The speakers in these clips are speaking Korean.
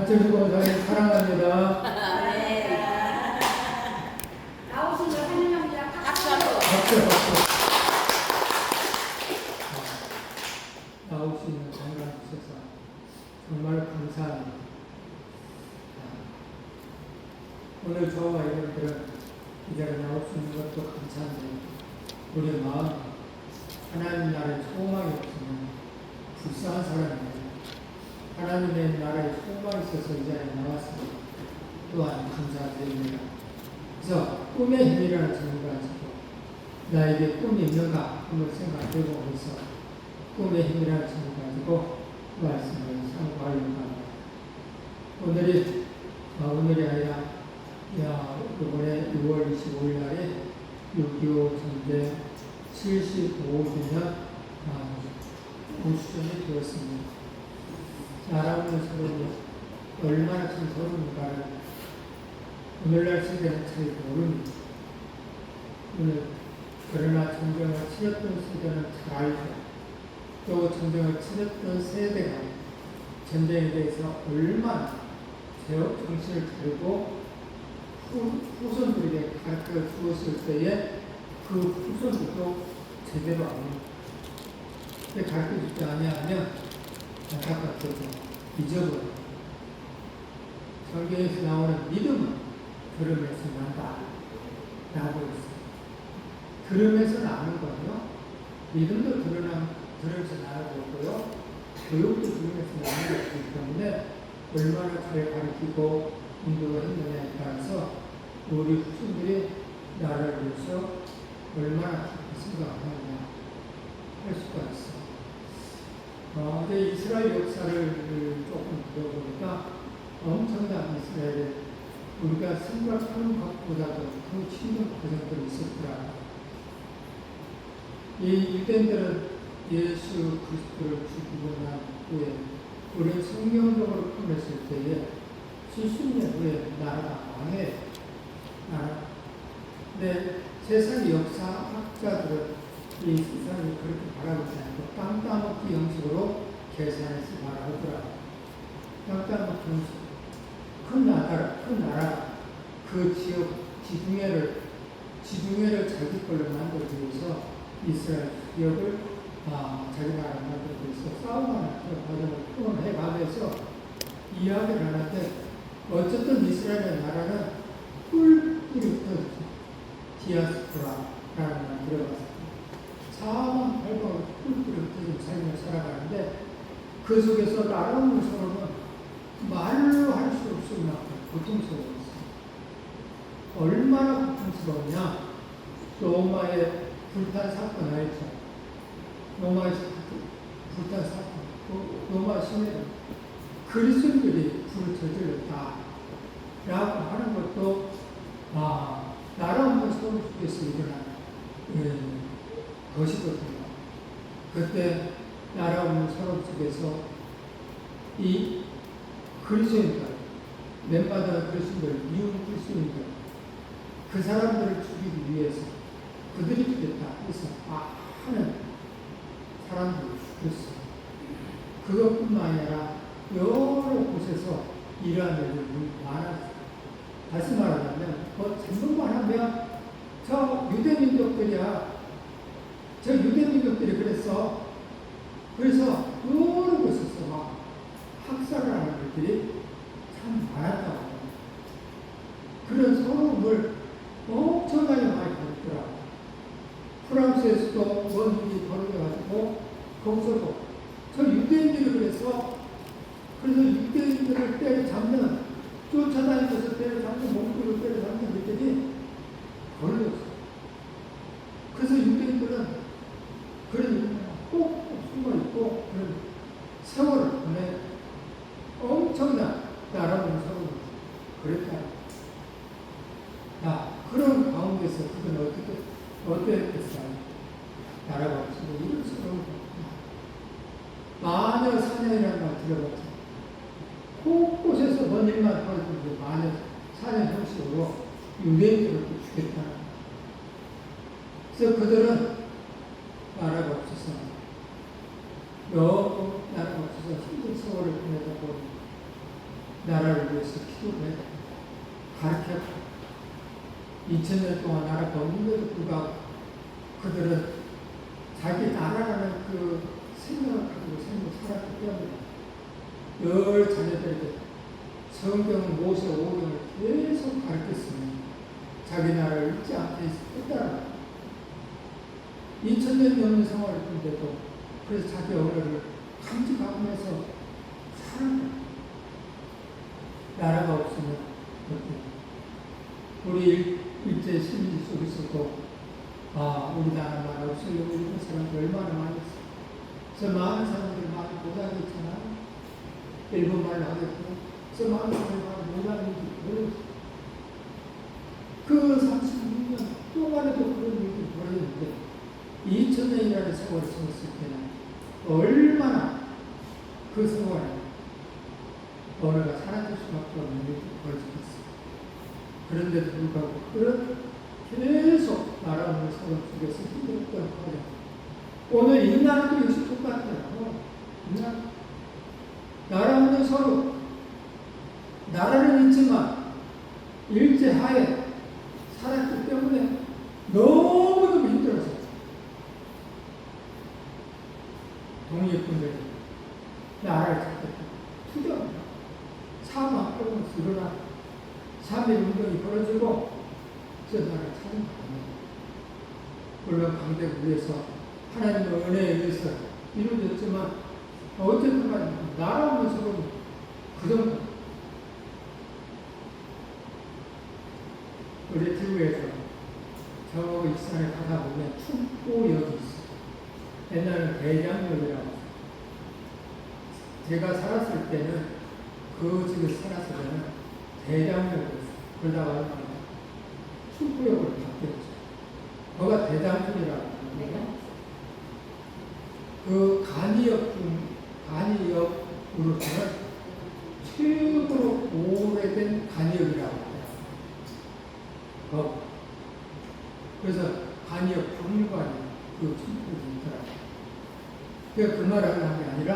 주시고 저희 사랑합니다. 나오신 걸 환영합니다. 박수로. 박수. 나오시는 장관 주셔서 정말 감사합니다. 오늘 저와 여러분들은 이 자리에 나올 수 있는 것도 감사한데 우리 마음 하나님 나라의 소망이 없으면 불쌍한 사람이에요. 하나님의 나라에 소망이 있어서 이 자리에 나왔습니다. 또한 감사드립니다. 그래서 꿈의 힘이라는 제목을 가지고 나에게 꿈이 있는가 한번 생각해보고 있어 꿈의 힘이라는 제목을 가지고 말씀을 참고하려고 합니다. 오늘이 아니라 이번에 6월 25일 날에 6.25 전쟁 75주년 5주년이 되었습니다. 알아보는 서론이 얼마나 큰 서론인가를 오늘날 세대는 잘 모릅니다. 그러나 전쟁을 치렀던 세대는 잘 알고 또 전쟁을 치렀던 세대가 전쟁에 대해서 얼마나 정신을 차리고 후손들에게 가르쳐 주었을 때에 그 후손들도 제대로 압니다. 가르쳐 주지 아니하면 안타깝게도 잊어버려. 성경에서 나오는 믿음은 들음에서 난다 라고 했어요. 들음에서 나는 거요. 믿음도 들음에서 나는 거고요. 교육도 들음에서 나는 것이기 때문에 얼마나 잘 가르치고 인도를 했느냐에 따라서 우리 후손들이 나라를 위해서 얼마나 깊이 생각하느냐 할 수가 있어요. 근데 이스라엘 역사를 조금 들어보니까 엄청난 이스라엘에 우리가 생각하는 것보다도 더 힘든 과정들이 있었더라. 이 유대인들은 예수 그리스도를 죽이고 난 후에 우리는 성경적으로 표현했을 때에 70년 후에 나라가 망해. 근데 세상의 역사학자들은 이 세상을 그렇게 바라보지 않고 땅 따먹기 형식으로 계산해서 말하더라. 땅 따먹기 형식. 큰 나라, 그 지역, 지중해를 자기 걸로 만들기 위해서 이스라엘 지역을 자기 나라를 만들기 위해서 싸움하는 과정을 표현해 가면서 이야기를 하는데 어쨌든 이스라엘의 나라는 꿀꿀부터 디아스포라라는 말 들어봤습니다. 사망 발광을 꿀꿀부터 삶을 살아가는데 그 속에서 나라는 서로는 말로 할 수 없을 만큼 고통스러웠어요. 얼마나 고통스러웠냐? 로마의 불탄 사건 알죠? 로마의 불탄 사건. 로마 시내는 그리스도인들이 불을 저질렀다. 라고 하는 것도, 나라 없는 서울 속에서 일어난 것이거든요. 그때 나라 없는 서울 속에서 이 그리스도인들, 멤버들 그리스도인들, 이웃 그리스도인들, 그 사람들을 죽이기 위해서 그들이 죽였다 해서 하는 사람들을 죽였어요. 그것뿐만 아니라 여러 곳에서 이러한 일들이 많았어요. 다시 말하자면 전문만 하면 저 유대민족들이야. 저 유대민족들이 그래서 여러 곳에서 막 학살을 하는 것들이 참 많았다고. 그런 서름을 엄청나게 많이 받더라고요. 프랑스에서도 원인이 벌어져가지고 거기서도 저 유대인들이 그래서 유대인들을 때려잡는 쫓아다니면서 때려잡는 목표로 때려잡는 것들이 걸렸어요. 그래서 유대인들은 그런 꼭 숨어있고 그런 세월을 보내 엄청난 나라는 세월을 그랬다. 그런 가운데서 그건 어땠겠어요? 나라가 없으면 이런 세월을 마녀 사냥이라는 말 들어봤죠? 곳곳에서 뭔 일만 하고 마녀 사냥 형식으로 유대인들을 죽였다. 그래서 그들은 나라가 없어서 너무 나라가 없어서 힘든 세월을 보내다 보니 나라 가르쳤고 2000년 동안 나라가 없는데도 불구하고 그들은 자기 나라라는 그 생각을 가지고 살았기 때문에 늘 자녀들에게 성경, 모세, 오경을 계속 가르쳤으면 자기 나라를 잊지 않게 했다는 2000년 넘는 생활을 했는데도 그래서 자기 언어를 간직하면서 살았다. 나라가 없으면 어때? 우리 일제 시민지 속에서도 우리 나라가 없으려고 이런 사람들 얼마나 많이 있어. 그래서 많은 사람들이 많이 고생했잖아. 일본말로 하겠고, 그래서 많은 사람들이 많이 못하는지 모르겠어. 그 36년 동안에도 그런 일이 벌어졌는데 2000년이라는 세월을 지났을 때는 얼마나 그 세월에 언어가 사라질 수밖에 없는 일이 벌어졌겠어. 그런데도 불구하고 계속 나라 없는 세월 속에서 힘들었던 거예요. 오늘 이 나라도 역시 똑같아요. 나라 없는 서로 나라는 있지만 일제하에 살았기 때문에 너무너무 힘들었어요. 독립군들이 나라를 잡겠다. 투정합니다. 사막 빼면서 일어나 3.1 운동이 벌어지고 저 나라를 찾은 겁니다. 물론 강대국 위해서 하나님의 은혜에 의해서 이루어졌지만 어쨌든 간에 나라 없는 서로는 그 정도. 우리 지구에서 저 익산에 가다 보면 춘보역이 있어요. 옛날에는 대장역이라고. 제가 살았을 때는 그 집에 살았을 때는 대장역이었어요. 그러다가 춘보역으로 바뀌었죠. 거기가 대장역이라고 합니다. 그 간이역으로서는 최고로 오래된 간이역이라고 합니다. 그래서 간이역 박물관이 그 춘포역이 있더라고요. 그 말을 하는 게 아니라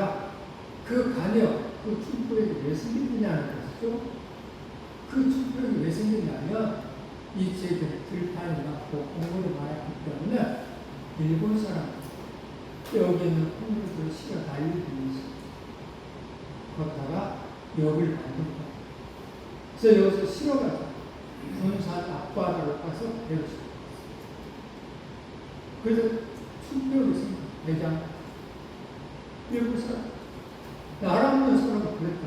그 간이역, 그 춘포역이 왜 생겼느냐는 것이죠. 그 춘포역이 왜 생겼냐면 이 지역에 들판이 많고 공물이 많았기 때문에 일본 사람 여기 있는 콩물들을 실어 날리기 위해서 걷다가 역을 만든 거예요. 그래서 여기서 실어가지고 군산 앞바다로 가서 배웠어요. 그래서 춘표를 있습니다. 대장 일본 사람 나라 없는 사람은 그랬다.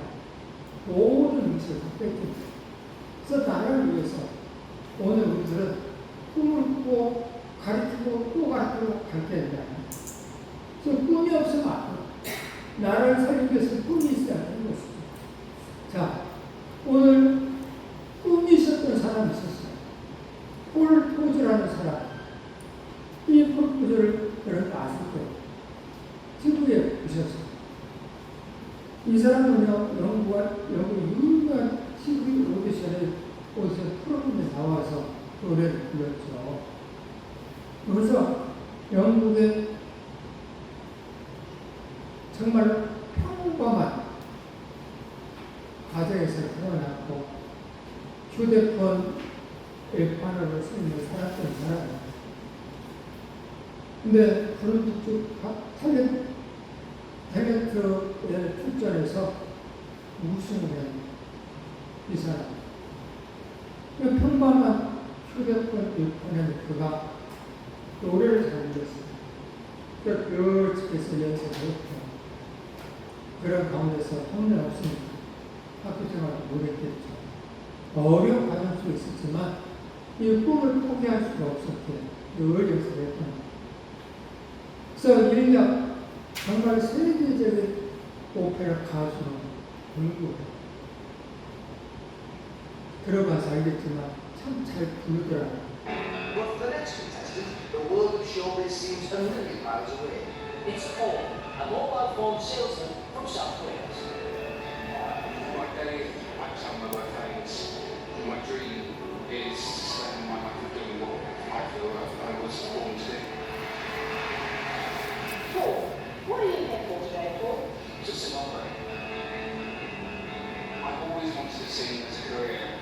모든 음식을 다 뺏깁니다. 그래서 나라를 위해서 오늘 우리들은 꿈을 꾸고 가르치고 또 가르치고 가르쳐야 된다. 그래서 꿈이 없으면 안 돼. 나라를 살리기 위해서 꿈이 있어야 하는 것이죠. 자, 오늘 꿈이 있었던 사람이 있었어요. 폴 포즈라는 사람. 이 폴 포즈를 여러분 아실 거예요. TV에 보셨어요. 이 사람은요, 영국 유명한 TV 오디션에 프로그램에 나와서 노래를 불렀죠. 그래서 영국의 정말 평범한 가정에서 태어났고 휴대폰 일판으로 쓰는 살았던 사람입니다. 근데 그런 탤런트에 출전해서 우승을 한 이 사람. 평범한 휴대폰 일판에 그가 노래를 잘 불렀어요. 그 집에서 연습을 했고 그런 가운데서 홈런 없으니까 학교 생활을 못했겠죠. 어려운 과정 속에 있었지만 이 꿈을 포기할 수가 없었기에 늘 연습을 했던 거예요. 그래서 일명 정말 세계적인 오페라 가수로 공부해요. 들어가서 알겠지만 참 잘 부르더라고요. Well, for the next contestant, the world of showbiz seems a million miles away. It's Paul, a mobile phone salesman from South Wales. My day at some of my things. My dream is to spend my life doing what I feel I was born to do. Paul, what are you here for today, Paul? To sing opera. I've always wanted to sing as a career.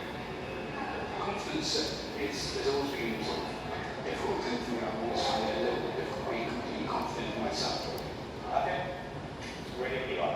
there's always been sort of difficulty for me. I've always found it a little bit difficult being completely confident in myself. Okay. Ready to go.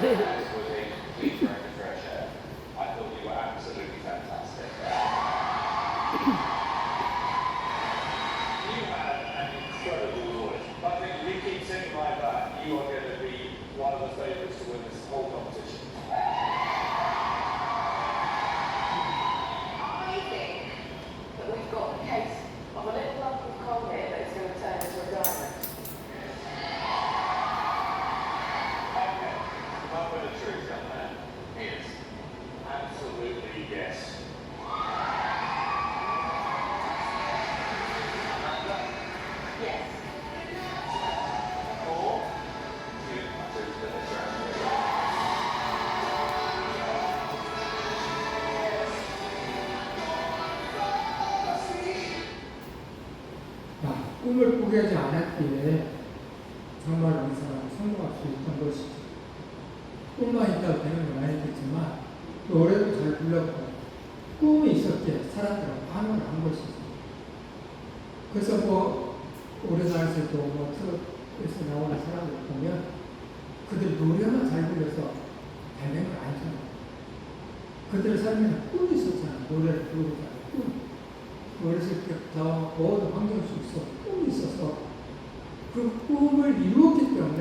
This was a complete breath of fresh air. I thought you were absolutely fantastic. You have an incredible voice. I think if you keep singing like that, you are going to be one of the favourites to win this whole competition. I think that we've got a case of a little lump of coal here that is going to turn into a diamond. Okay, come with the truth, young man. Yes. Absolutely yes. Yes. Or you utter the 자, 꿈을 포기하지 않았기에 정말 이 사람은 성공할 수 있던 것이죠. 꿈만 있다고 되는 건 아니겠지만 노래도 잘 불렀고 꿈이 있었기에 사람들은 반응을 한 것이죠. 그래서 뭐 우리나라에서도 뭐 트롯에서 나오는 사람들 보면 그들 노래만 잘 불러서 되는 건 아니잖아요. 그들 삶에는 꿈이 있었잖아요. 노래를 부르잖아요. 꿈. 어렸을 때부터 모든 환경 속에서 꿈이 있어서 그 꿈을 이루었기 때문에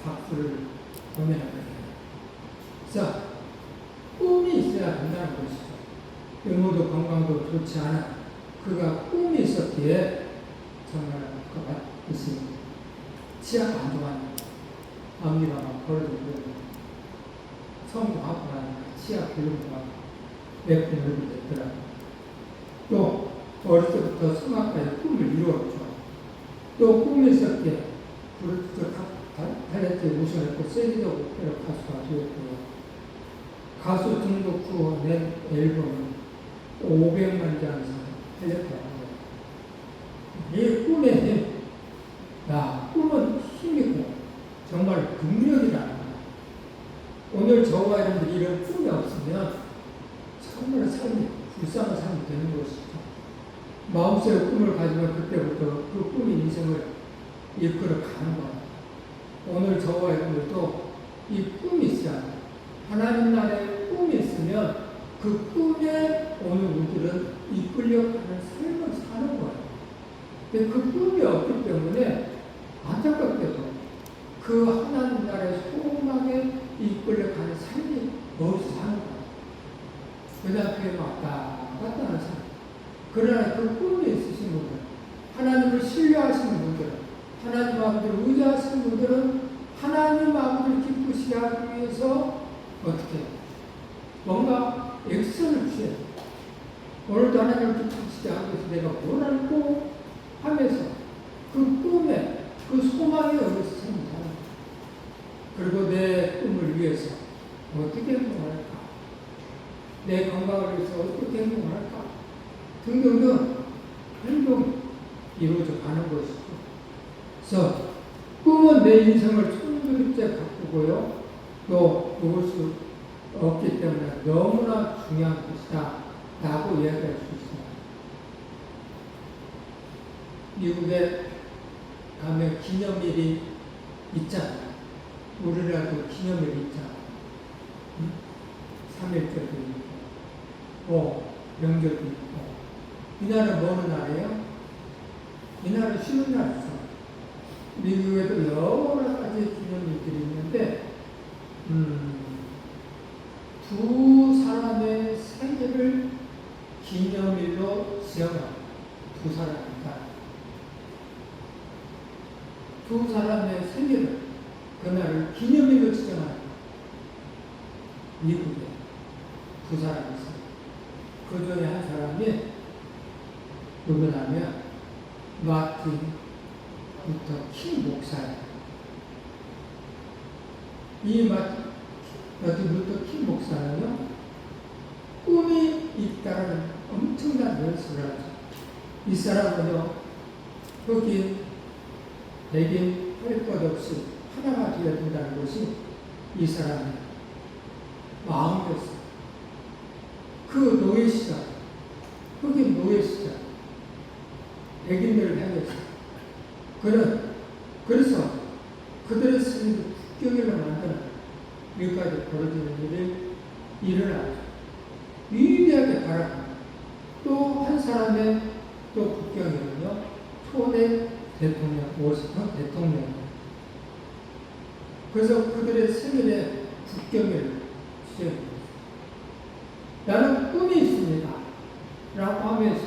박수를 보내는 거예요. 자, 꿈이 있어야 된다는 것이죠. 외모도 건강도 좋지 않아 그가 꿈이 있었기에 정말 그가 무슨 치아가 안 좋아하니까 앞니가 막 벌어지고 성공하고 나니까 치아 근육과 매끈 얼굴이 됐더라고요. 또 어릴 때부터 성악가의 꿈을 이루었죠. 또 꿈이 있었기에 브루트 탤런트 우승했고 세계적 오페라 가수가 되었고요. 가수 등록 후 낸 앨범은 500만 장 이상 팔렸다고. 이 꿈의 힘, 야, 꿈은 힘이고 정말 능력이다. 오늘 저와 여러분들이 이런 꿈이 없으면 정말 삶이 불쌍한 삶이 되는 것이죠. 마음속에 꿈을 가지면 그때부터 그 꿈이 인생을 이끌어 가는 거예요. 오늘 저와 여러분들도 이 꿈이 있어야 돼요. 하나님 나라에 꿈이 있으면 그 꿈에 오늘 우리들은 이끌려가는 삶을 사는 거예요. 근데 그 꿈이 없기 때문에 안타깝게도 그 하나님 나라의 소망에 이끌려가는 삶이 없이 사는 거예요. 왔다 갔다 하는 사람. 그러나 그 꿈이 있으신 분들, 하나님을 신뢰하시는 분들, 하나님 아버지를 의지하시는 분들은 하나님 아버지를 기쁘시게 하기 위해서 어떻게 뭔가 액션을 취해요. 오늘도 하나님을 기쁘시게 하기 위해서 내가 뭘 알고 하면서 그 꿈에 그 소망에 의해서 사는 사람. 그리고 내 꿈을 위해서 어떻게 행동할까? 내 건강을 위해서 어떻게 행동할까? 등등등 행동이 이루어져 가는 것이죠. 그래서 꿈은 내 인생을 천그릇째 바꾸고요. 또 놓을 수 없기 때문에 너무나 중요한 것이다 라고 이야기할 수 있습니다. 미국에 가면 기념일이 있잖아요. 우리나라도 기념일이 있잖아요. 3.1절도 있고, 명절도 있고. 이날은 뭐 하는 날이에요? 이날은 쉬는 날이죠. 미국에도 여러 가지 기념일들이 있는데, 두 사람의 생일을 기념일로 지정한 두 사람입니다. 두 사람의 생일을 그날을 기념일로 지정한 미국에 두 사람이 있어요. 그 중에 한 사람이 누구냐면 마틴 루터 킹 목사예요. 이 마틴 루터 킹 목사는요, 꿈이 있다는 엄청난 연습을 하죠. 이 사람은요, 흑인, 백인, 할 것 없이 하나가 되어야 된다는 것이 이 사람의 마음이었어요. 그 노예 시절, 흑인 노예 시절, 백인들을 향해서 그래서 그들의 승리를 국경일로 만드는 여기까지 벌어지는 일이 일어나죠. 위대하게 바라봅니다. 또 한 사람의 또 국경일은요, 초대 대통령, 워싱턴 대통령. 그래서 그들의 생일에 국경일을 지정합니다. 나는 꿈이 있습니다 라고 하면서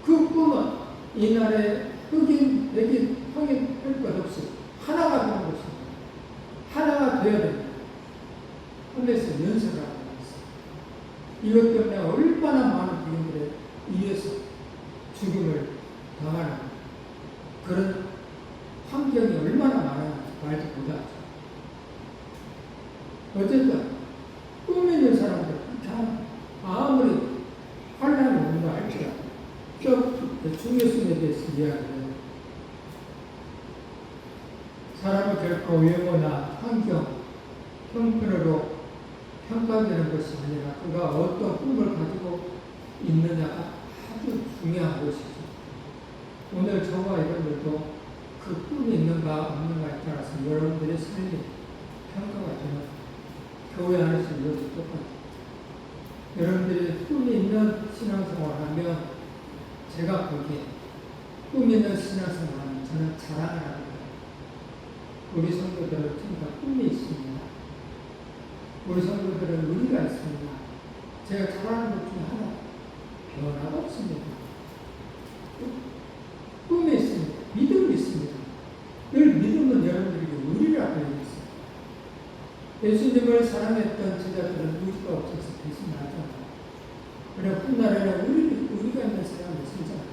그 꿈은 이날의 흑인, 백인, 성인 할 것 없이 하나가 되는 것입니다. 하나가 되어야 됩니다. 하면서 연설을 하고 있습니다. 이것 때문에 얼마나 많은 백인들에 의해서 죽음을 당하는 그런 환경이 얼마나 많은지 말도 못하죠. 어쨌든 꿈이 있는 사람들 아무리 환란이 온다 할지라도 그 중요성에 대해서 이야기해요. 사람은 결코 외모나 환경, 형편으로 평가되는 것이 아니라 그가 어떤 꿈을 가지고 있느냐가 아주 중요한 것이죠. 오늘 저와 여러분들도 그 꿈이 있는가 없는가에 따라서 여러분들의 삶이 평가가 되는 교회 안에서 이것도 똑같아요. 여러분들이 꿈이 있는 신앙생활을 하면 제가 보기에 꿈이 있는 신앙생활을 하면 저는 자랑을 합니다. 우리 성도들은 전부 다 꿈이 있습니다. 우리 성도들은 의리가 있습니다. 제가 자랑하는 것 중에 하나, 변화가 없습니다. 꿈이 있습니다. 믿음이 있습니다. 늘 믿음은 여러분들에게 의리라고 얘기했어요. 예수님을 사랑했던 제자들은 의리가 없어서 배신하잖아요. 그러나 훗날에는 의리가 있는 사람이 있잖아요.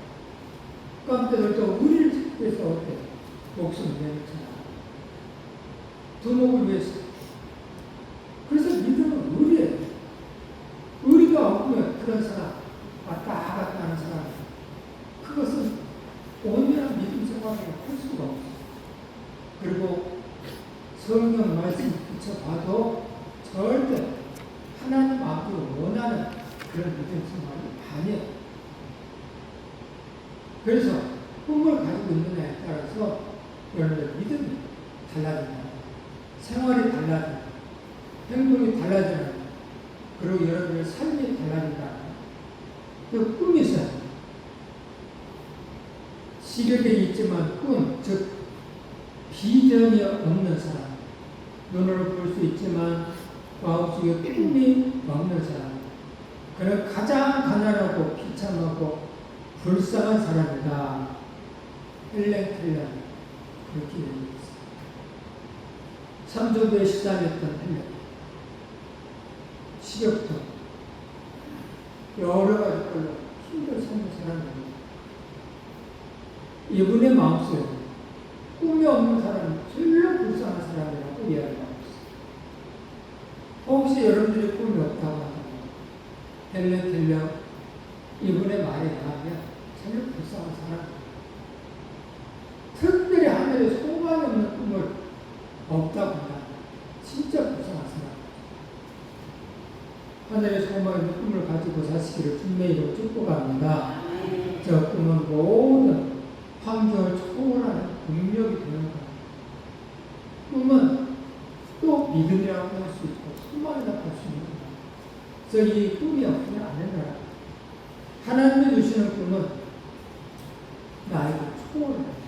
깜짝들도 의리를 찾기 위해서 어때? 목숨을 내놓잖아요. 두목을 위해서. 그래서 믿음은 의리예요. 의리가 없으면 그런 사람, 왔다 갔다 하는 사람, 그것은 온전한 믿음 생활을 할 수가 없어요. 그리고 성경 말씀 붙여봐도 절대 하나님 앞으로 원하는 그런 믿음 생활이 아니에요. 그래서 꿈을 가지고 있느냐에 따라서 여러분의 믿음이 달라진다. 생활이 달라진다. 행동이 달라진다. 그리고 여러분의 삶이 달라진다. 그 꿈이 있어요. 시력에 있지만 꿈, 즉 비전이 없는 사람, 눈으로 볼 수 있지만 마음속에 꿈이 없는 사람, 그는 가장 가난하고 비참하고 불쌍한 사람이다. 헬렌 켈러 그렇게 얘기했어요. 삼조도에 시달렸던 헬렌, 식욕도 여러 가지 걸로 힘들 삶을 사람입니다. 이분의 마음속에 꿈이 없는 사람, 절로 불쌍한 사람이라고 이야기하고 있어요. 혹시 여러분들이 꿈이 없다고 하다면 헬렌 켈러 이분의 말에 의하면 절로 불쌍한 사람, 특별히 하늘에 소망이 없는 꿈을 없다고 한다면 진짜 불쌍한 사람. 하늘에 소망이 있는 꿈을 가지고 사시기를 주님의 이름으로 축복합니다. 저 꿈은 모든 환경을 초월하는 능력이 되는 겁니다. 꿈은 또 믿음이라고 할 수 있고 소망이라고 할 수 있는 겁니다. 그래서 이 꿈이 없으면 안 된다. 하나님이 주시는 꿈은 나에게 초월해요.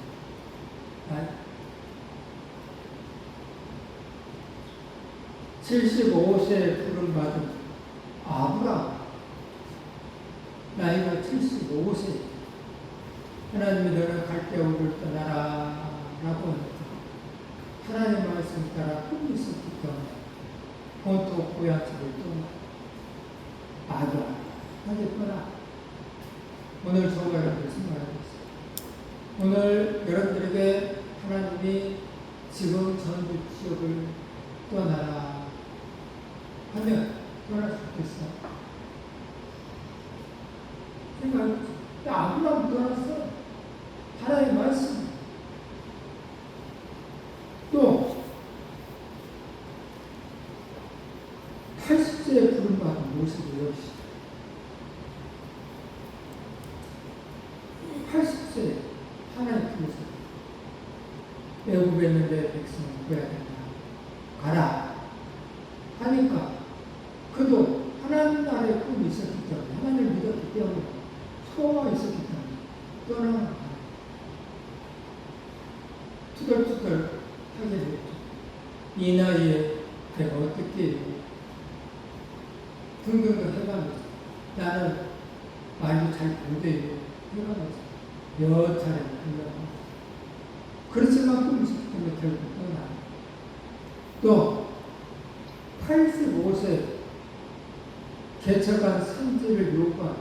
75세에 부름받은 아브라함, 나이가 75세. 하나님이 너는 갈대우를 떠나라 라고 합니다. 하나님 말씀 따라 꿈이 있었기 때문에 본토 고향집을 떠나 아들 하겠구나. 오늘 저와 여러분들 생각하고 있어요. 오늘 여러분들에게 하나님이 지금 전부 지역을 떠나라 하면 떠날 수 있겠어? 생각해보세요. 아브라함 떠났어. 하나님 말씀. 또 80세에 부름받은 모습이 역시 80세 하나님 품에서 애굽했는데 백성을 구해야 된다. 가라 하니까 그도 하나님 나라의 꿈이 있었기 때문에 하나님을 믿었기 때문에 소망이 있었기 때문에 떠나는 거야. 투덜투덜 하게 됐죠. 이 나이에 내가 어떻게 해요? 등등등 해가면서 나는 말도 잘 못해요. 해가면서 여러 차례 불러가면서 그렇지만 꿈이 있었기 때문에 결국 떠나요. 또 85세 개척한 산지를 요구한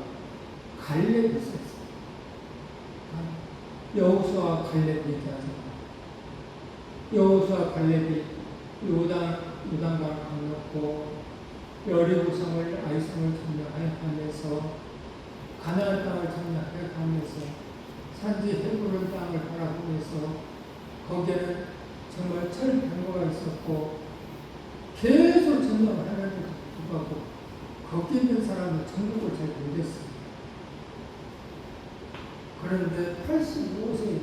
갈렙이 있었어요. 여호수아와 갈렙이 얘기하잖아요. 여호수아 갈렙이 요단강을 건넜고 여리고성을 아이성을 점령하면서 가나안 땅을 점령하면서 산지 헤브론 땅을 바라보면서 거기에는 정말 철병거가 있었고 계속 점령을 하는데도 불구하고 거기 있는 사람은 정복을 잘 못했어요. 그런데 85세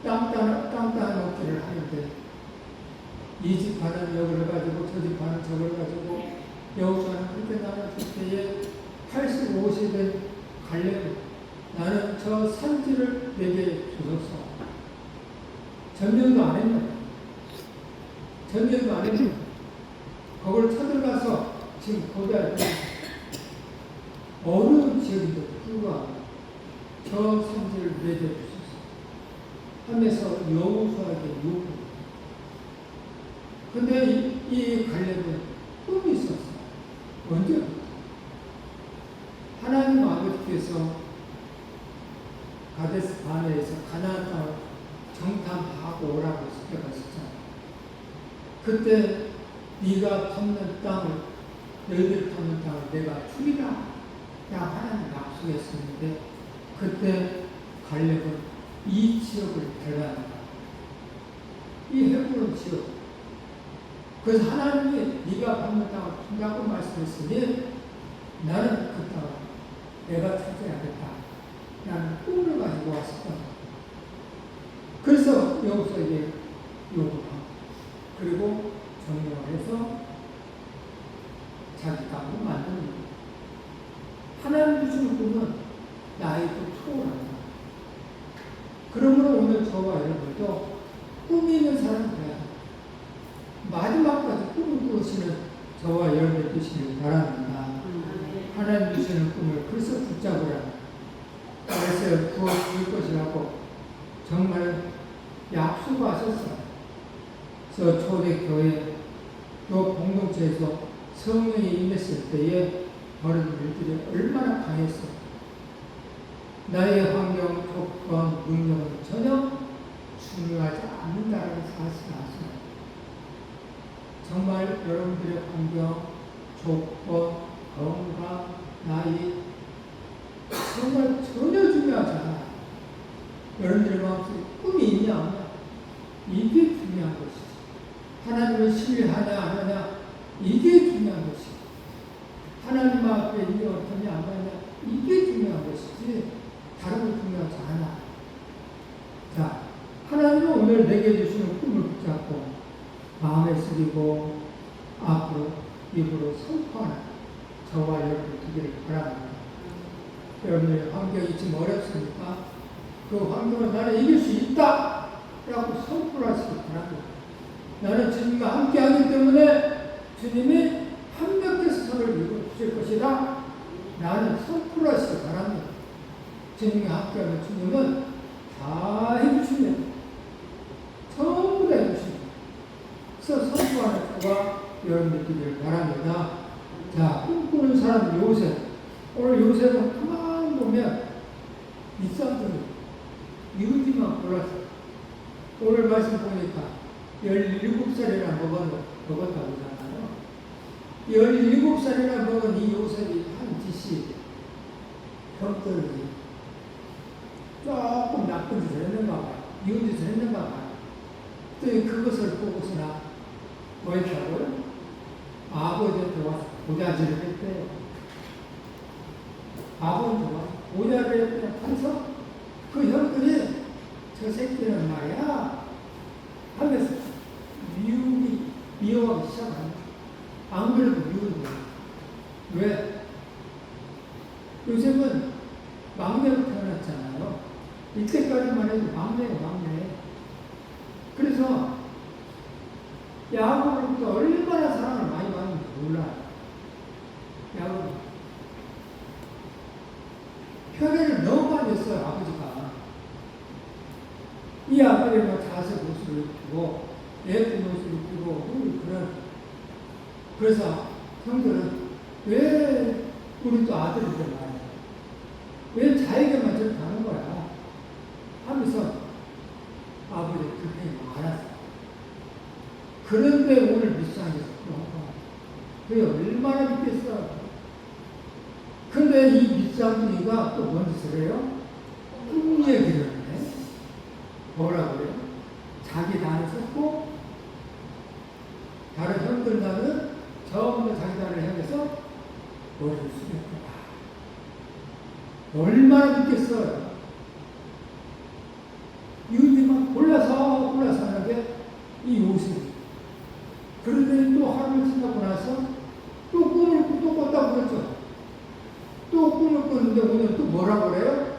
땅 따먹기를 하는데 이 집 반은 여기를 가지고 저 집 반은 저걸 가지고 여호수아는 그렇게 나눠줄 때에 85세 된 갈렙은 나는 저 산지를 내게 주소서. 점령도 안 했나? 점령도 안 했나? 거기를 쳐들어가서 지금 거기에 어려운 지역인데 불구하고 저 산지를 내게 주소서 하면서 여호수아에게 요구합니다. 근데 이 갈렙은 꿈이 있었어요. 언제? 하나님 아버지께서 가데스 바네에서 가나안 땅을 정탐하고 오라고 시켜가셨잖아요. 그때 네가 탐는 땅을, 너희들이 탐는 땅을 내가 주리라. 그냥 하나님 약속했었는데 그때 갈렙은 이 지역을 데려간다. 이 헤브론 지역. 그래서 하나님이 네가 받는 땅을 준다고 말씀했으니 나는 그 땅을 내가 찾아야겠다. 나는 꿈을 가지고 왔었다. 그래서 여호수아에게 요구하고 그리고 정령을 해서 자기 땅을 만듭니다. 하나님 주시는 꿈은 나에게 초월한다. 그러므로 오늘 저와 여러분도 꿈이 있는 사람 돼야 돼. 마지막까지 꿈을 꾸시는 저와 여러분이 되시길 바랍니다. 하나님 주시는 꿈을 벌써 붙잡으라. 그래서 구워 줄 것이라고 정말 약속하셨어요. 그래서 초대교회 또 공동체에서 성령이 임했을 때에 바른 일들이 얼마나 강했어. 나의 환경, 조건, 능력은 전혀 중요하지 않는다는 사실을 아시나요? 정말 여러분들의 환경, 조건, 건강, 나이 정말 전혀 중요하지 않아요. 여러분들의 마음속에 꿈이 있냐 없냐 이게 중요한 것이지. 하나님을 신뢰하냐 안 하냐 이게 중요한 것이지. 하나님 앞에 인정하냐 안 하냐 이게 중요한 것이지 다른 거 중요하지 않아. 자, 하나님은 오늘 내게 주시는 꿈을 붙잡고 마음에 새기고 앞으로 입으로 선포하는 저와 여러분 되기를 바랍니다. 여러분의 환경이 지금 어렵습니까? 그 환경을 나는 이길 수 있다! 라고 선포를 하시기 바랍니다. 나는 주님과 함께 하기 때문에 주님이 합력해서 저를 이루어 주실 것이다. 나는 선포를 하시기 바랍니다. 주님과 함께 하면 주님은 다 해주십니다. 전부 다 해주십니다. 그래서 선포하는 저와 여러분들 되기를 바랍니다. 자, 꿈꾸는 사람 요셉. 오늘 요셉은 가만 보면 밑사람들이 이루지만 몰랐어요. 오늘 말씀 보니까 17살이나 먹었다고 하잖아요. 17살이나 먹은 이 요셉이 한 짓이 형들이 조금 나쁜 짓을 했는가 봐요. 이혼 짓을 했는가 봐요. 또 그것을 보고서나 뭐 했다고요? 아버지한테 와서 보자질을 했대요. 아버지한테 와서 보자질을 했대요. 그래서 그 형들이 저 새끼는 말이야 하면서 미워하기 시작합니다. 안 그래도 미운데 왜? 요셉은 막내로 태어났잖아요. 이때까지만 해도 막내가 막내. 그래서 야곱으로부터 얼마나 사랑을 많이 받는지 몰라요. 야곱 편애를 너무 많이 했어요. 아버지가. 이 아버지가 자세 모습을 입히고 예쁜 옷을 입히고 그래서 형들은 왜 우리 또 아들이들 말이야. 왜 자에게만 저렇게 하는 거야? 하면서 아버지 불평이 많았어요. 그런데 오늘 밑상에서 그런 거야. 그게 얼마나 믿겠어. 근데 이 밑상둥이가 또 뭔 짓을 해요? 꿈 얘기를 해. 뭐라고 그래요? 자기 단을 썼고 다른 형들과는 전부 자기 단을 향해서 머리를 숙였구나. 얼마나 믿겠어요? 이웃들만 골라서 하는 게 이 요셉이. 그런데 또 하루를 지나고 나서 또 꿈을 또 꿨다고 그랬죠. 또 꿈을 꿨는데 오늘 또 뭐라고 그래요?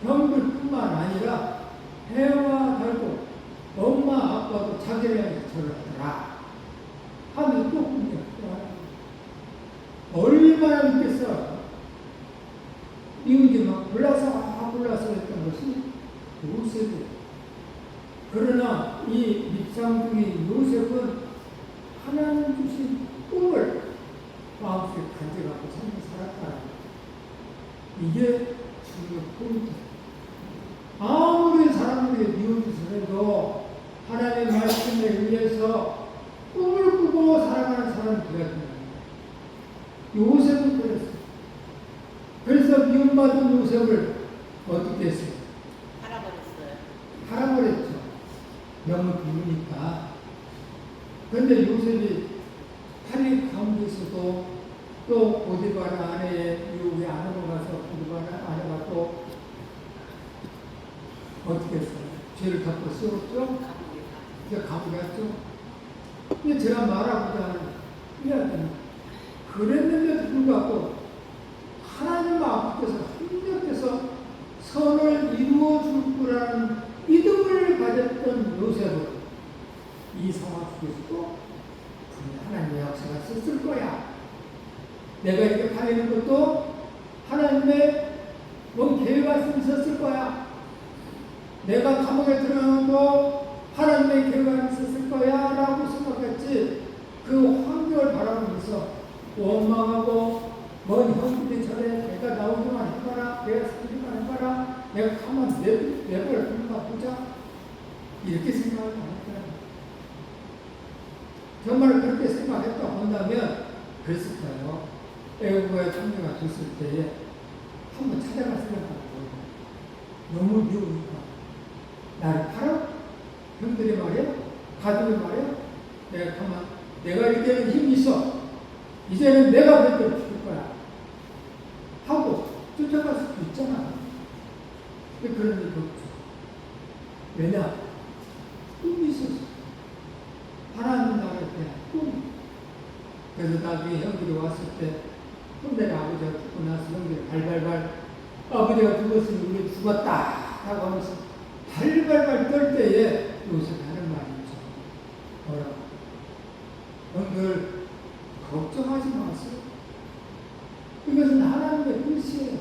형들뿐만 아니라 해와 달도 엄마 아빠도 자기를 향해서 절을 하더라 하면서 또 꿈을 꿨더라. 얼마나 믿겠어. 이웃이 막 골라서 했던 것이 요셉이에요. 그러나 이 밑상중의 요셉은 하나님 주신 꿈을 마음속에 간직하고 삶을 살았다. 이게 중요 포인트예요. 아무리 사람들이 미운 짓을 해도 하나님의 말씀에 의해서 꿈을 꾸고 살아가는 사람이 되었습니다. 요셉은 그랬어요. 그래서 미움받은 요셉을 어떻게 했어요? 팔아버렸죠. 너무 비우니까. 그런데 요셉이 팔린 가운데서도 또 보디발 아내의 유혹에 안 넘어가서 보디발 아내가 또 어떻게 했어요? 죄를 덮고 씌웠죠? 이제 감옥에 갔죠? 근데 제가 말하고자 하는 이 아들은 그랬는데도 불구하고 하나님 앞에서 힘겹게서 선을 이루어 줄 거라는 믿음을 가졌던 요셉은 이 상황 속에서도 하나님의 역사가 있을 거야. 내가 이렇게 다니는 것도 하나님의 뭔 계획이 있었을 거야. 내가 감옥에 들어가는 것도 하나님의 계획이 있었을 거야 라고 생각했지. 그 환경을 바라보면서 원망하고 뭔 형들이 저래 내가 나오기만 해봐라, 내가 살기만 해봐라, 내가 가만 내버려 두는가 보자, 이렇게 생각을 안 했더라고요. 정말 그렇게 생각했다고 한다면 그랬을 거예요. 애국의 참여가 됐을 때에 한번 찾아가 생각하고 너무 미우니까 나를 팔아? 형들이 말이야? 가족이 말이야? 내가 가만 내가 이렇게는 힘이 있어. 이제는 내가 몇개 죽일 거야. 하고 쫓아갈 수도 있잖아. 근데 그런 일이 없죠. 왜냐? 꿈이 있었어. 하나님 나라에 대한 꿈. 그래서 나중에 형들이 왔을 때 형들이 아버지가 죽고 나서 형들이 발발발 아버지가 죽었으니 우리 죽었다 하고 하면서 발발발 떨 때에 요셉이 하는 말이 있죠. 뭐라고? 형들 걱정하지 마세요. 이것은 하나님의 뜻이에요.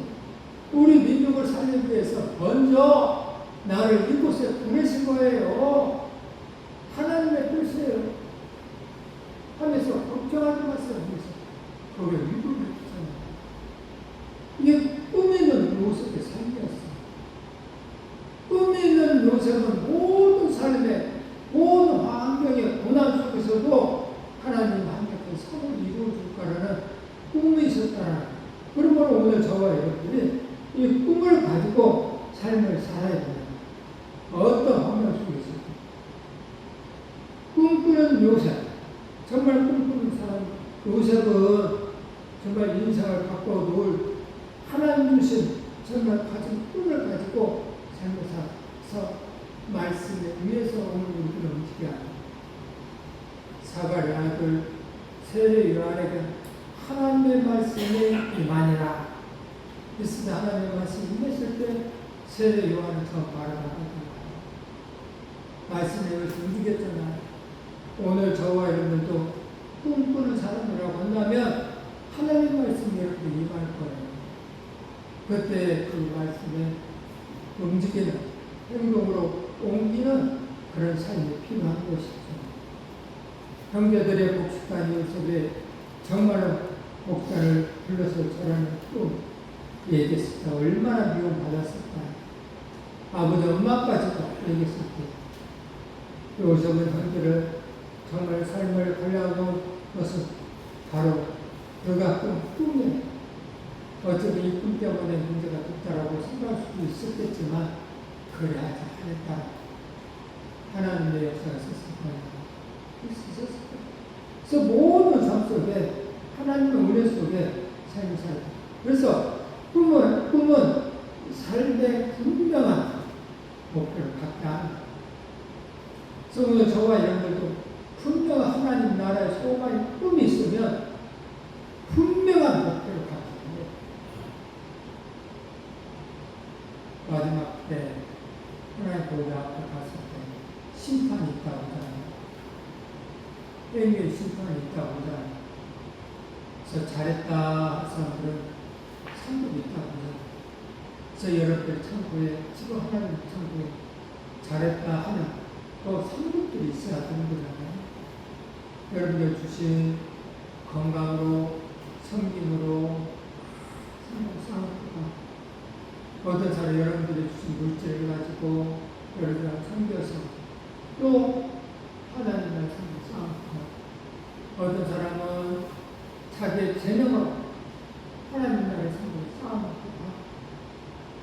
우리 민족을 살리기 위해서 먼저 나를 이곳에 보내신 거예요. 하나님의 뜻이에요. 하면서 걱정하지 마세요. 하면서 거기에 위로를 해주잖아요. 이게 꿈 있는 요셉의 삶이었어요. 꿈 있는 요셉은 모든 삶의 모든 환경의 고난 속에서도 하나님 함께 삶을 이루어줄 거라는 꿈이 있었다는. 그러므로 오늘 저와 여러분들이 이 꿈을 가지고 삶을 살아야 돼요. 어떤 환경 속에서도. 꿈꾸는 요셉, 정말 꿈꾸는 사람, 요셉은 정말 인생을 바꿔놓을 하나님 주신 정말 가진 꿈을 가지고 삶을 살아서 말씀에 위해서 오늘 우리들은 움직여야 합니다. 사가랴 아들 세례 요한에게 하나님의 말씀이 임하니라. 그래서 하나님의 말씀이 임했을 때 세례 요한은 처음 바라보고 말씀에 의해서 움직였잖아요. 오늘 저와 여러분들도 꿈꾸는 사람이라고 한다면 하나님의 말씀이 여러분들 임할 거예요. 그때 그 말씀에 움직이는 행동으로 옮기는 그런 삶이 필요한 것이죠. 형제들의 복식단 요셉에 정말로 목사를 불러서 저라는 꿈 얘기했을까? 얼마나 미움받았을까? 아버지 엄마까지도 얘기했을 때 요셉은 형제를 정말 삶을 걸려놓은 것은 바로 그가 꿈이에요. 어쩌면 이 꿈 때문에 문제가 됐다라고 생각할 수도 있었겠지만 그래 하지 않았다. 하나님의 역사가 있었을 거예요. 그래서 모든 삶 속에 하나님의 은혜 속에 삶을 살다. 그래서 꿈은 삶의 분명한 목표를 갖다 합니다. 그래서 오늘 저와 여러분들도 분명한 하나님 나라의 소망이 꿈이 있으면 분명한 목표를 갖다 합니다. 마지막 때 하나님 보좌 앞에 갔을 때 심판이 있다고 하잖아요. 행위의 심판이 있다고 하잖아요. 그래서 잘했다 사람들은 상급이 있다고 하잖아요. 그래서 여러분들 참고에 지금 하나님 참고에 잘했다 하는 또 상급들이 있어야 되는 거잖아요. 여러분들 주신 건강으로 섬김으로 상급과 어떤 사람 여러분들이 주신 물질을 가지고 여러분들 섬겨서 또 하나님 말씀을 쌓고 어떤 사람은 자기의 재능으로 하나님 나라의 삶을 쌓아놓고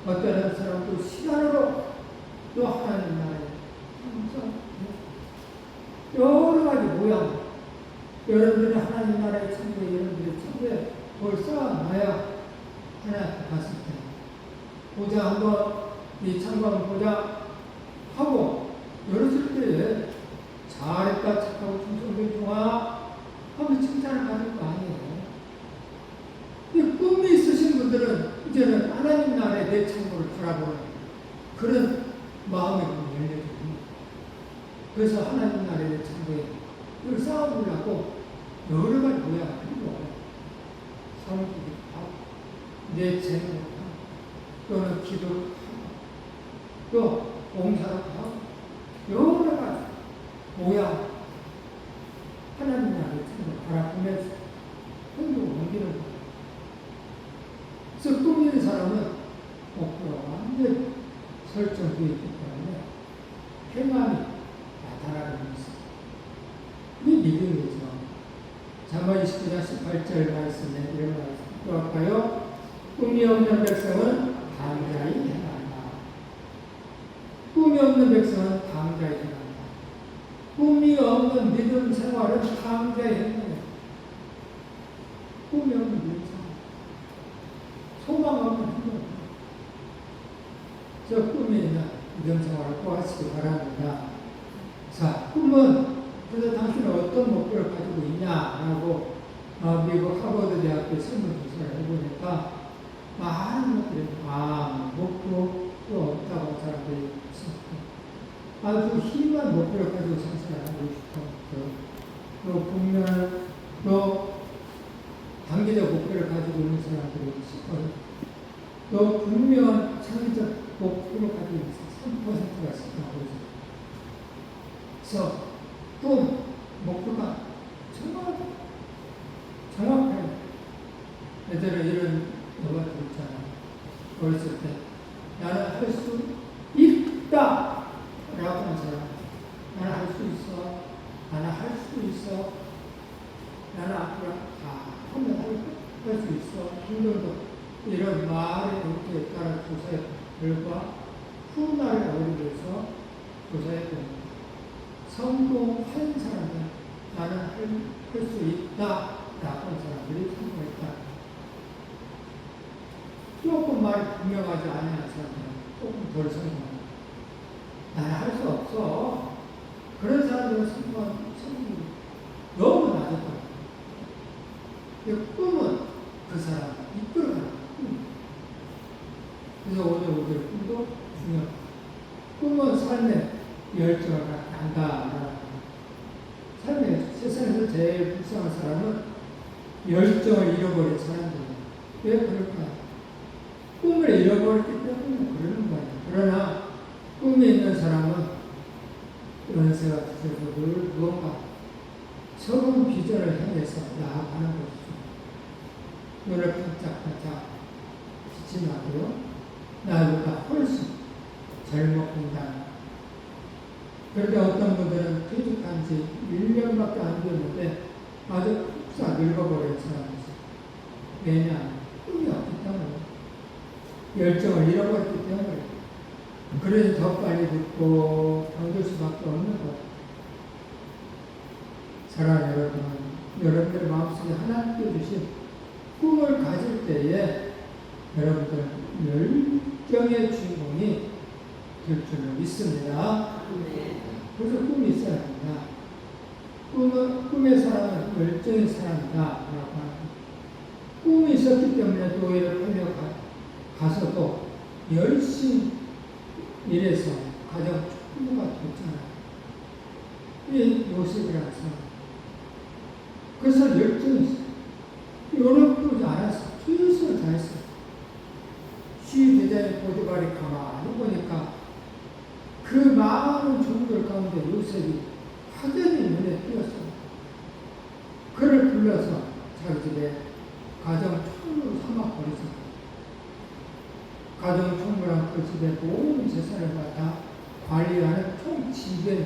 어떤 사람은 또 시간으로 또 하나님 나라의 삶을 쌓고 여러 가지 모양 여러분들이 하나님 나라의 참고에 여러분들의 참고에 뭘 쌓아놔야 하나님 갔을 때 보자 한번 이 참고하면 보자 하고 열었을 때에 잘했다 착하고 충성된 종아 하면 칭찬을 받을 거 아니에요. 이 꿈이 있으신 분들은 이제는 하나님 나라의 내 참고를 바라보는 그런 마음의 문이 열려집니다. 그래서 하나님 나라의 내 참고에 이걸 쌓아보려고 여러 가지 모양을 그리고 내 재능으로 또는 기도로 하고 또 봉사로 하고 여러 가지 모양 하나님 나라의 뜻을 바라보면서 행동을 옮기는 거예요. 그래서 꿈 있는 사람은 목표가 완전히 설정되어 있기 때문에 행함이 나타나는 것입니다. 이게 믿음이죠. 잠언 29장 18절 말씀에 이런 말씀 또 할까요? 꿈이 없는 백성은 방자히 행한다. 꿈이 없는 백성은 방자히 행한다. 꿈이 없는 믿음 생활은 방자히 행해요. 꿈이 없는 믿음 생활. 소망 없는 행동. 저 꿈이 있는 믿음 생활을 꼭 하시기 바랍니다. 자, 꿈은 그래서 당신은 어떤 목표를 가지고 있냐라고 미국 하버드 대학교 설문조사를 해보니까 많은 것들이 목표도 없다고 사람들이 있었고 아주 희망한 목표를 가지고 생활하고 싶었고 또 분명 또 단기적 목표를 가지고 있는 사람들이 있었고 또 분명한 창의적 목표를 가지고 있는 3%가 있었다고 있습니다. 그래서 또 목표가 정확해요. 예전에 이런 영화들 있잖아요. 어렸을 때 나는 할 수 있다 라고 하는 사람, 나는 할 수 있어, 나는 할 수 있어, 나는 앞으로 다 하면 할 수 있어, 힘들도 이런 말의 의미에 따른 조사의 결과 훗날의 어린이에서 조사해 봅니다. 성공한 사람들, 나는 할 수 있다 라고 하는 사람들이 성공했다. 조금 말이 분명하지 않은 사람들은 조금 덜 성공합니다. 나는 할 수 없어. 그런 사람들은 성공이 너무 낮았다. 꿈은 그 사람 이끌어가는 꿈. 그래서 오늘 꿈도 중요합니다. 꿈은 삶의 열정을 한다. 삶의 세상에서 제일 불쌍한 사람은 열정을 잃어버린 사람들이에요. 왜 그럴까요? 꿈을 잃어버렸기 때문에 그러는 거예요. 그러나 꿈이 있는 사람은 연세가 드셔서 늘 무언가 새로운 비전을 향해서 나아가는 것이죠. 눈을 반짝반짝 빛이 나고요. 나보다 훨씬 젊어 보인다. 그런데 어떤 분들은 퇴직한 지 1년밖에 안 됐는데 아주 훅 늙어버린 사람이죠. 왜냐? 꿈이 없기 때문에. 열정을 잃어버렸기 때문에. 그래서 더 빨리 듣고 병들 수밖에 없는 것. 사랑하는 여러분, 여러분들 마음속에 하나님께 주신 꿈을 가질 때에 여러분들 열정의 주인공이 될 줄을 믿습니다. 그래서 꿈이 있어야 합니다. 꿈의 사람은 열정의 사람이다 라고 합니다. 꿈이 있었기 때문에 교회를 팔려 가서도 열심히 일해서 가정 축복가 됐잖아요. 이 요셉이라는 사람. 그래서 열정이 있어요. 요렇게 않았어. 최선을 다했어요. 시대장의 보디발이 가만히 보니까 그 많은 종들 가운데 요셉이 확연히 눈에 띄었어요. 그를 불러서 자기 집에 가정 총무로 삼아버렸어요. 가정 총무랑 그 집에 모든 재산을 갖다 관리하는 총지배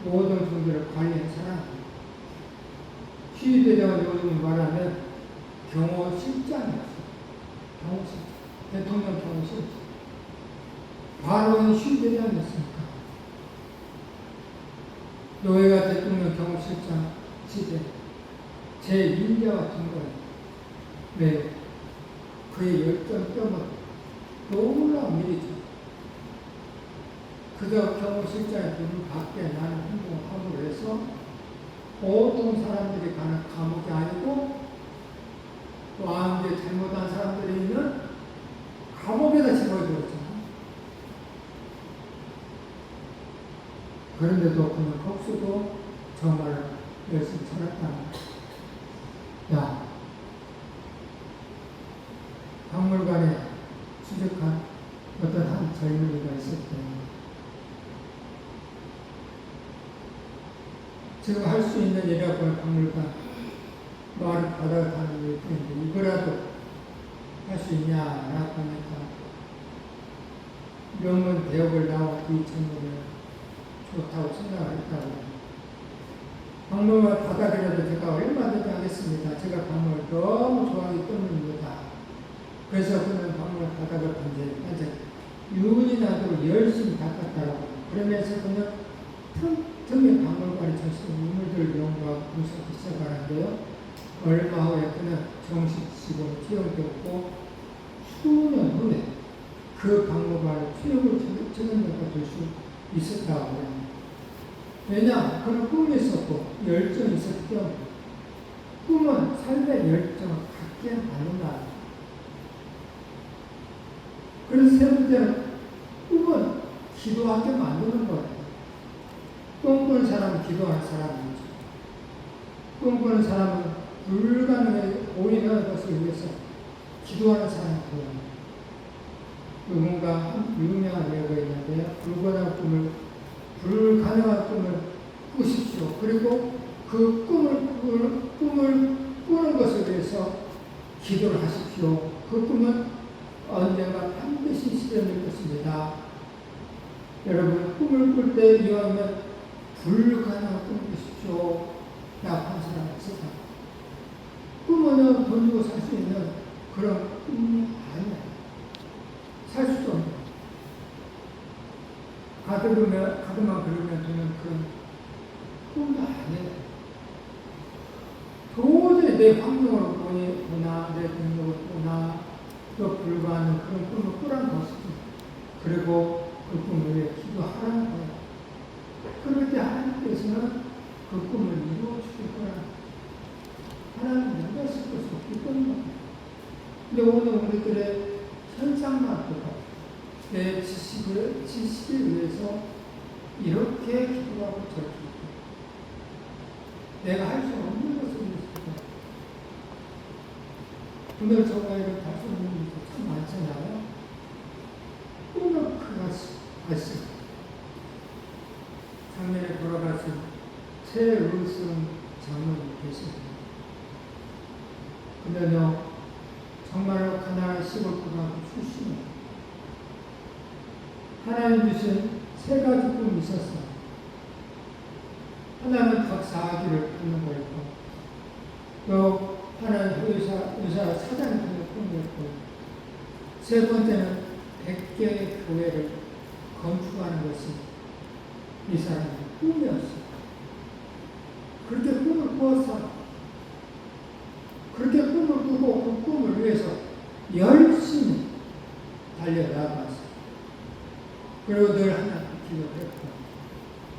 모든 종들을 관리한 사람. 시대장은 요즘 말하면 경호실장이었어요. 경호실장. 대통령 경호실장. 바로는 시대장이었으니까. 노예가 대통령 경호실장 시대 제1자 같은 거예요. 왜? 그의 열정 때문에 놀라운 일이죠. 그저 경호실장의 눈 밖에 나는 행동을 함으로 해서 보통 사람들이 가는 감옥이 아니고 또 아무리 잘못한 사람들이 있는 감옥에다 집어넣었잖아요. 그런데도 그는 복수도 정말 열심히 살았다는 거예요. 야, 지금 할 수 있는 일이라고 박물관, 마을 바다를 가는 일 텐데, 이거라도 할 수 있냐라고 하니까, 명문 대학을 나온 그 전문을 좋다고 생각을 했다고. 박물관 바닥이라도 제가 얼마든지 하겠습니다. 제가 박물을 너무 좋아하기 때문입니다. 그래서 그는 박물관 바닥을 반짝 유인하도록 열심히 닦았다고. 그러면서 그는 틈틈이 박물관에 전신 인물들 연구하고 분석하기 시작하는데요. 얼마 후에 그는 정식 직원으로 채용되었고, 수년 후에 그 박물관의 최고 책임자가 될 수 있었다고 합니다. 왜냐? 그는 꿈이 있었고 열정이 있었기 때문에. 꿈은 삶의 열정을 갖게 하는다. 그래서 세 번째는 꿈은 기도하게 만드는 거예요. 꿈꾸는 사람은 기도하는 사람이죠. 꿈꾸는 사람은 불가능해 보이는 것을 위해서 기도하는 사람이에요. 누군가 한 유명한 예가 있는데요. 불가능한 꿈을 꾸십시오. 그리고 그 꿈을 꾸는 것을 위해서 기도를 하십시오. 그 꿈은 언젠가 반드시 실현될 것입니다. 여러분, 꿈을 꿀 때 이왕이면 불가능한 꿈을 꾸십시오. 약한 사람이 있었다. 꿈은 돈 주고 살 수 있는 그런 꿈이 아니야. 살 수도 없는. 가득만 그러면 되는 그런 꿈도 아니에요. 도저히 내 환경을 보나, 내 능력을 보나, 또 불가하는 그런 꿈을 꾸라는 것이지. 그리고 그 꿈을 위해 기도하라는 거예요. 그럴 때 하나님께서는 그 꿈을 이루어 주실 거라. 하나님은 내가 쓸 것이 없기 때문에. 근데 오늘 우리들의 현상만 보고 내 지식에 의해서 이렇게 기도하고 저렇게 내가 할 수 없는 것을 위해서 오늘 저가 이렇게 할 수 없는 것이 참 많잖아요. 꿈을 가시 작년에 돌아가신 최의순 장로님 계십니다. 근데요, 정말로 가난한 시골고등학교 출신이에요. 하나님 주신 세 가지 꿈이 있었어요. 하나는 박사학위를 받는 거였고, 또 하나는 의사 사장이 되는 꿈이었고, 세 번째는 100개의 교회를 건축하는 것이 이 사람의 꿈이었어요. 그렇게 꿈을 꾸었어요. 그렇게 꿈을 꾸고 그 꿈을 위해서 열심히 달려나갔어요. 그리고 늘 하나님께 기도했고,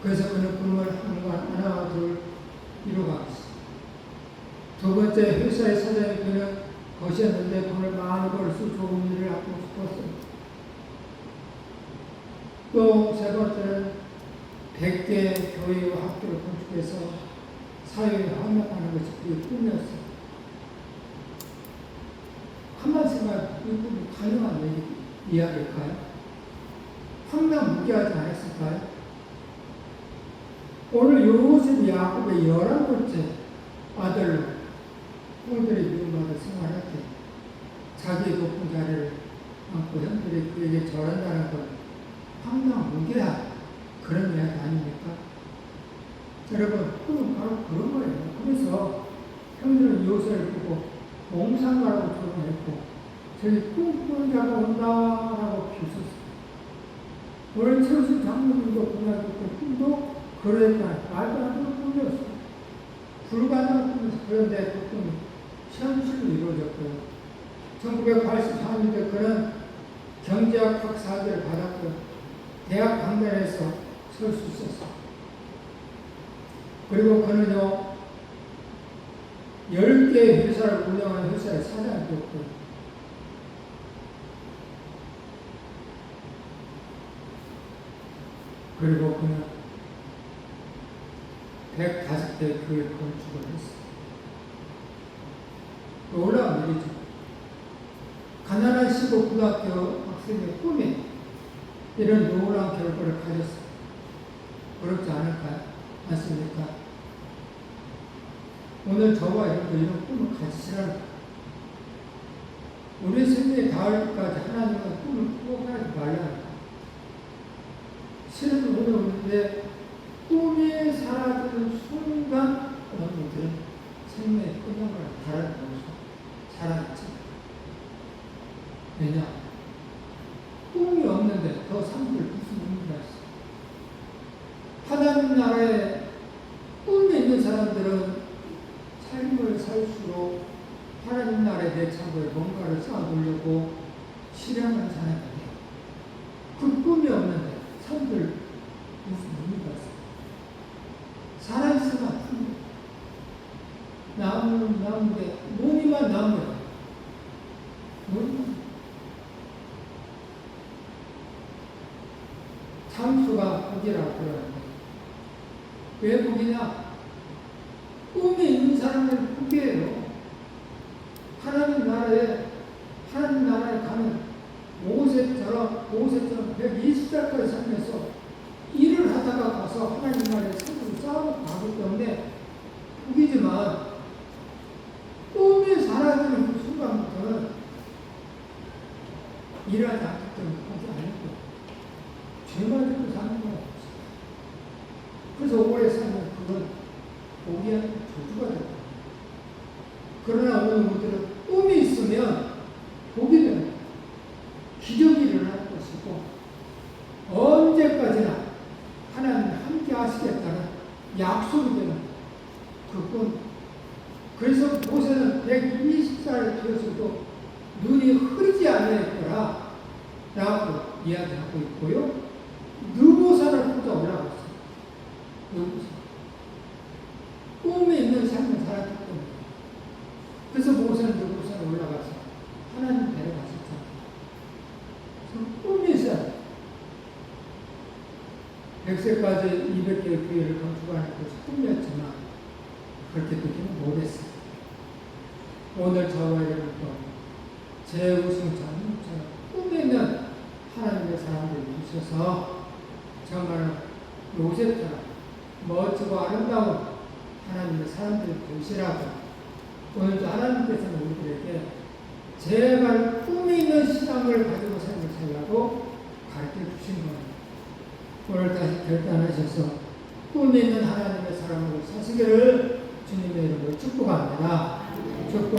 그래서 그는 꿈을 하나 둘 이루어가겠어요. 두 번째 회사의 사장이 되는 것이었는데 돈을 많이 벌 수 좋은 일을 하고 싶었어요. 또 세 번째는 100개 교회와 학교를 건축해서 사회에 협력하는 것이 그의 꿈이었어요. 한번 생각해, 이 꿈이 가능한 이야기일까요? 황당무계하지 않았을까요? 오늘 요셉이 야곱의 11번째 아들로 형들이 미움받아 생활할 때 자기의 높은 자리를 안고 형들이 그에게 절한다는 것 황당무계한 그런 이야기 아닙니까? 여러분, 꿈은 바로 그런 거예요. 그래서 형들은 요셉을 보고 공상가라고 조롱했고, 저기 꿈꾸는 자가 온다라고 비웃었어요. 오늘 최우순 장로님도 고등학교 때 꿈도 그러니까 말도 안 되는 꿈이었어요. 불가능한 꿈이었어요. 그런데 그 꿈이 현실로 이루어졌고요. 1984년에 그는 경제학 박사학위를 받았고 대학 강단에서 설 수 있었어요. 그리고 그는요 10개의 회사를 운영하는 회사의 사장이 되었고요. 그리고 그는 105대 교회 건축을 했어요. 놀라운 일이죠. 가난한 시골 고등학교 학생의 꿈이 이런 놀라운 결과를 가졌어요. 어렵지 않을까요? 맞습니까? 오늘 저와 이런 꿈을 가지시라는 거예요. 우리 생명에 닿을 때까지 하나님은 꿈을 꾸어가지 말라는 거예요. 실은 오늘 우리의 꿈이 사라지는 순간 오늘들은 생명의 끝난 걸 바라보면서 살아갔지. 왜냐? 꿈이 없는데 더 사람들 무슨 의미가 있어? 하나님 나라에 꿈이 있는 사람들은 삶을 살수록 하나님 나라에 대해 참고에 뭔가를 쌓아두려고 실행하는 사람이 돼요. 그 꿈이 없는데 사람들 무슨 의미가 있어? 살아있으면 아픈데 나오는데 몸이만 나오면 몸이만 장수가 복이라고 그러는데 왜 복이냐? 꿈이 있는 사람은 복이에요. 하나님 나라에 가면 모세처럼 120살까지 살면서 일을 하다가 가서 하나님 나라에 삶을 쌓아서 가기 때문에 복이지만 꿈이 사라지는 그 순간부터는 일하지 않기 때문에 복이 아니고 죄만 짓고 사는 거야. 그래서 오래 살면 그건 복이 아니고 저주가 된다. 그러나 오늘 우리들은 꿈이 있으면 복이 됩니다. 기적이 일어날 것이고 언제까지나 하나님 함께 하시겠다는 약속이 되는 그 꿈. 그래서 모세는 120살이 되었어도 눈이 흐리지 않았더라 라고 이야기하고 있고요. 느보산을 보다 올라갔어요. 느보산. 꿈이 있는 삶을 살았기 때문에. 그래서 모세는 느보산에 올라가서 하나님 데려가셨잖아요. 꿈이 있어요. 100세까지 200개의 교회를 건축하는 것이 꿈이었지만 그렇게 되지는 못했어요. 오늘 저와 여러분도 제 우승자는 꿈에는 하나님의 사람들이 주셔서 정말 요셉처럼 멋지고 아름다운 하나님의 사람들이 되시라고 오늘도 하나님께서는 우리들에게 제발 꿈이 있는 신앙을 가지고 삶을 살라고 가르쳐 주신 거예요. 오늘 다시 결단하셔서 꿈이 있는 하나님의 사람으로 사시기를 주님의 이름으로 축복합니다. 축복합니다.